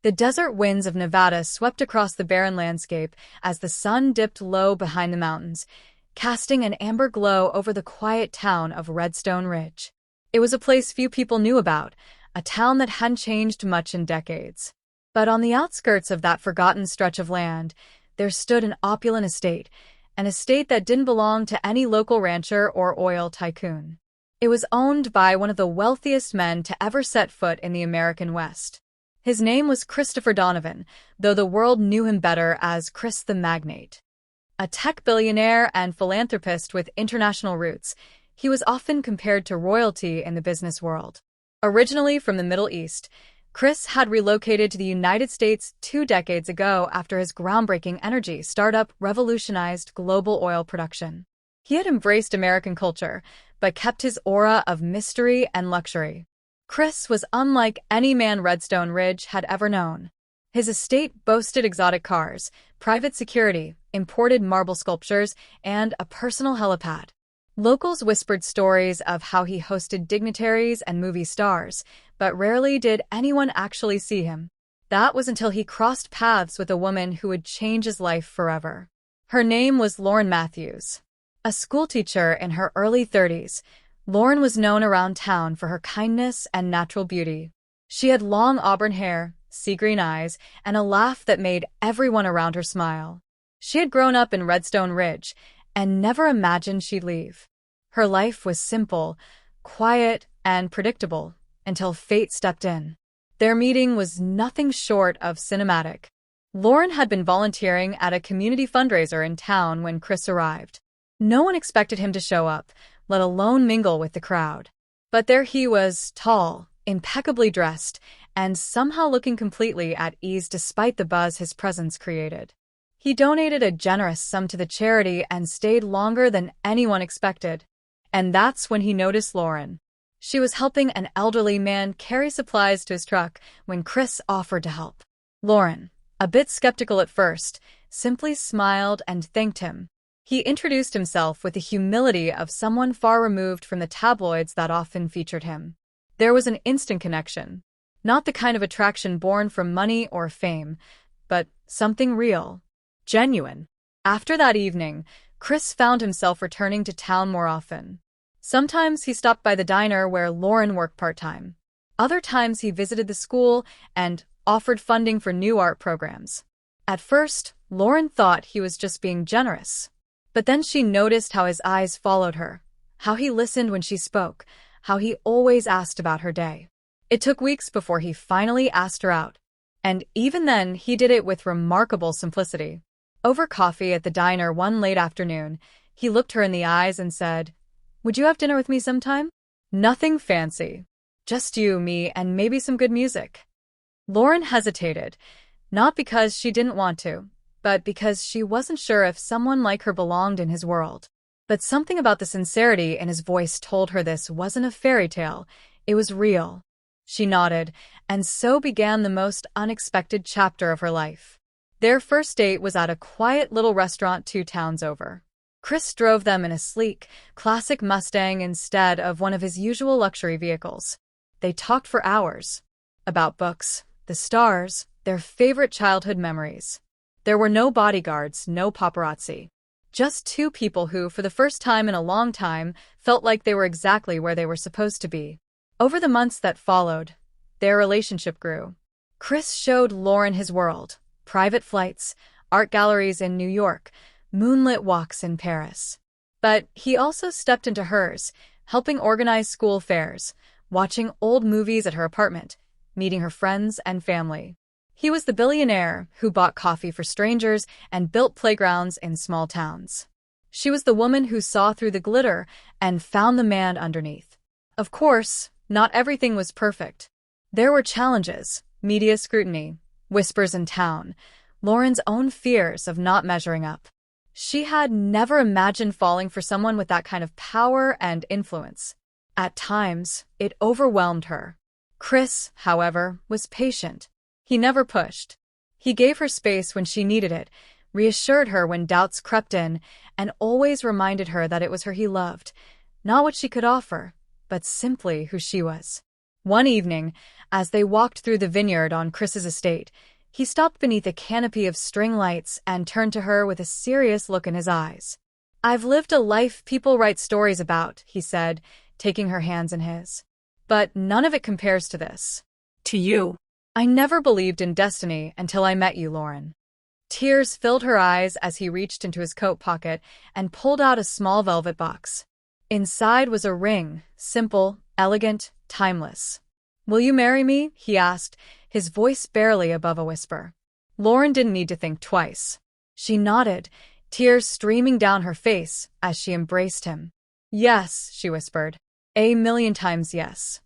The desert winds of Nevada swept across the barren landscape as the sun dipped low behind the mountains, casting an amber glow over the quiet town of Redstone Ridge. It was a place few people knew about, a town that hadn't changed much in decades. But on the outskirts of that forgotten stretch of land, there stood an opulent estate, an estate that didn't belong to any local rancher or oil tycoon. It was owned by one of the wealthiest men to ever set foot in the American West. His name was Christopher Donovan, though the world knew him better as Chris the Magnate. A tech billionaire and philanthropist with international roots, he was often compared to royalty in the business world. Originally from the Middle East, Chris had relocated to the United States 2 decades ago after his groundbreaking energy startup revolutionized global oil production. He had embraced American culture, but kept his aura of mystery and luxury. Chris was unlike any man Redstone Ridge had ever known. His estate boasted exotic cars, private security, imported marble sculptures, and a personal helipad. Locals whispered stories of how he hosted dignitaries and movie stars, but rarely did anyone actually see him. That was until he crossed paths with a woman who would change his life forever. Her name was Lauren Matthews. A schoolteacher in her early 30s, Lauren was known around town for her kindness and natural beauty. She had long auburn hair, sea-green eyes, and a laugh that made everyone around her smile. She had grown up in Redstone Ridge and never imagined she'd leave. Her life was simple, quiet, and predictable until fate stepped in. Their meeting was nothing short of cinematic. Lauren had been volunteering at a community fundraiser in town when Chris arrived. No one expected him to show up, let alone mingle with the crowd. But there he was, tall, impeccably dressed, and somehow looking completely at ease despite the buzz his presence created. He donated a generous sum to the charity and stayed longer than anyone expected. And that's when he noticed Lauren. She was helping an elderly man carry supplies to his truck when Chris offered to help. Lauren, a bit skeptical at first, simply smiled and thanked him. He introduced himself with the humility of someone far removed from the tabloids that often featured him. There was an instant connection. Not the kind of attraction born from money or fame, but something real. Genuine. After that evening, Chris found himself returning to town more often. Sometimes he stopped by the diner where Lauren worked part-time. Other times he visited the school and offered funding for new art programs. At first, Lauren thought he was just being generous. But then she noticed how his eyes followed her, how he listened when she spoke, how he always asked about her day. It took weeks before he finally asked her out. And even then, he did it with remarkable simplicity. Over coffee at the diner one late afternoon, he looked her in the eyes and said, "Would you have dinner with me sometime? Nothing fancy. Just you, me, and maybe some good music." Lauren hesitated, not because she didn't want to, but because she wasn't sure if someone like her belonged in his world. But something about the sincerity in his voice told her this wasn't a fairy tale, it was real. She nodded, and so began the most unexpected chapter of her life. Their first date was at a quiet little restaurant 2 towns over. Chris drove them in a sleek, classic Mustang instead of one of his usual luxury vehicles. They talked for hours. About books, the stars, their favorite childhood memories. There were no bodyguards, no paparazzi. Just 2 people who, for the first time in a long time, felt like they were exactly where they were supposed to be. Over the months that followed, their relationship grew. Chris showed Lauren his world, private flights, art galleries in New York, moonlit walks in Paris. But he also stepped into hers, helping organize school fairs, watching old movies at her apartment, meeting her friends and family. He was the billionaire who bought coffee for strangers and built playgrounds in small towns. She was the woman who saw through the glitter and found the man underneath. Of course, not everything was perfect. There were challenges, media scrutiny, whispers in town, Lauren's own fears of not measuring up. She had never imagined falling for someone with that kind of power and influence. At times, it overwhelmed her. Chris, however, was patient. He never pushed. He gave her space when she needed it, reassured her when doubts crept in, and always reminded her that it was her he loved, not what she could offer, but simply who she was. One evening, as they walked through the vineyard on Chris's estate, he stopped beneath a canopy of string lights and turned to her with a serious look in his eyes. "I've lived a life people write stories about," he said, taking her hands in his. "But none of it compares to this." To you. "I never believed in destiny until I met you, Lauren." Tears filled her eyes as he reached into his coat pocket and pulled out a small velvet box. Inside was a ring, simple, elegant, timeless. "Will you marry me?" he asked, his voice barely above a whisper. Lauren didn't need to think twice. She nodded, tears streaming down her face as she embraced him. "Yes," she whispered. "A million times yes."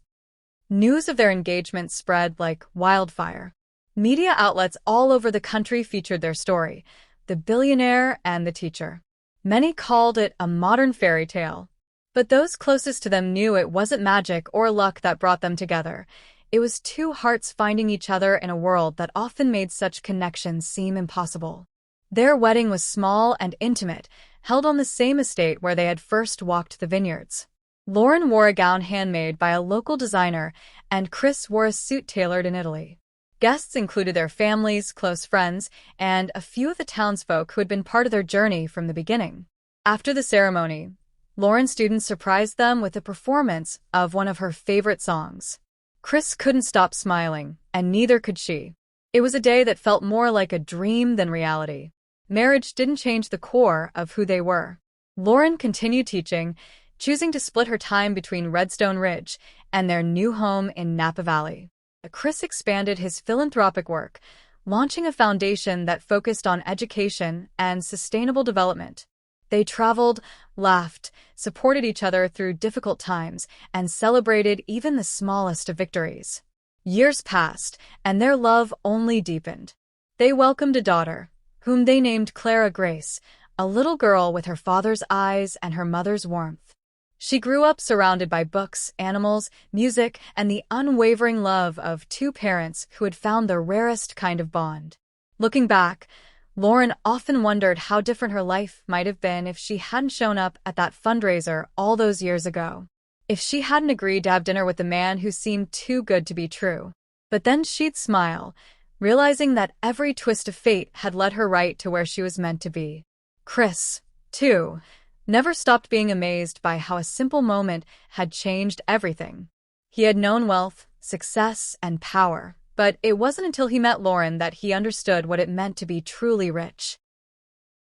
News of their engagement spread like wildfire. Media outlets all over the country featured their story, the billionaire and the teacher. Many called it a modern fairy tale. But those closest to them knew it wasn't magic or luck that brought them together. It was two hearts finding each other in a world that often made such connections seem impossible. Their wedding was small and intimate, held on the same estate where they had first walked the vineyards. Lauren wore a gown handmade by a local designer, and Chris wore a suit tailored in Italy. Guests included their families, close friends, and a few of the townsfolk who had been part of their journey from the beginning. After the ceremony, Lauren's students surprised them with a performance of one of her favorite songs. Chris couldn't stop smiling, and neither could she. It was a day that felt more like a dream than reality. Marriage didn't change the core of who they were. Lauren continued teaching, choosing to split her time between Redstone Ridge and their new home in Napa Valley. Chris expanded his philanthropic work, launching a foundation that focused on education and sustainable development. They traveled, laughed, supported each other through difficult times, and celebrated even the smallest of victories. Years passed, and their love only deepened. They welcomed a daughter, whom they named Clara Grace, a little girl with her father's eyes and her mother's warmth. She grew up surrounded by books, animals, music, and the unwavering love of two parents who had found the rarest kind of bond. Looking back, Lauren often wondered how different her life might have been if she hadn't shown up at that fundraiser all those years ago. If she hadn't agreed to have dinner with the man who seemed too good to be true. But then she'd smile, realizing that every twist of fate had led her right to where she was meant to be. Chris, too, never stopped being amazed by how a simple moment had changed everything. He had known wealth, success, and power, but it wasn't until he met Lauren that he understood what it meant to be truly rich.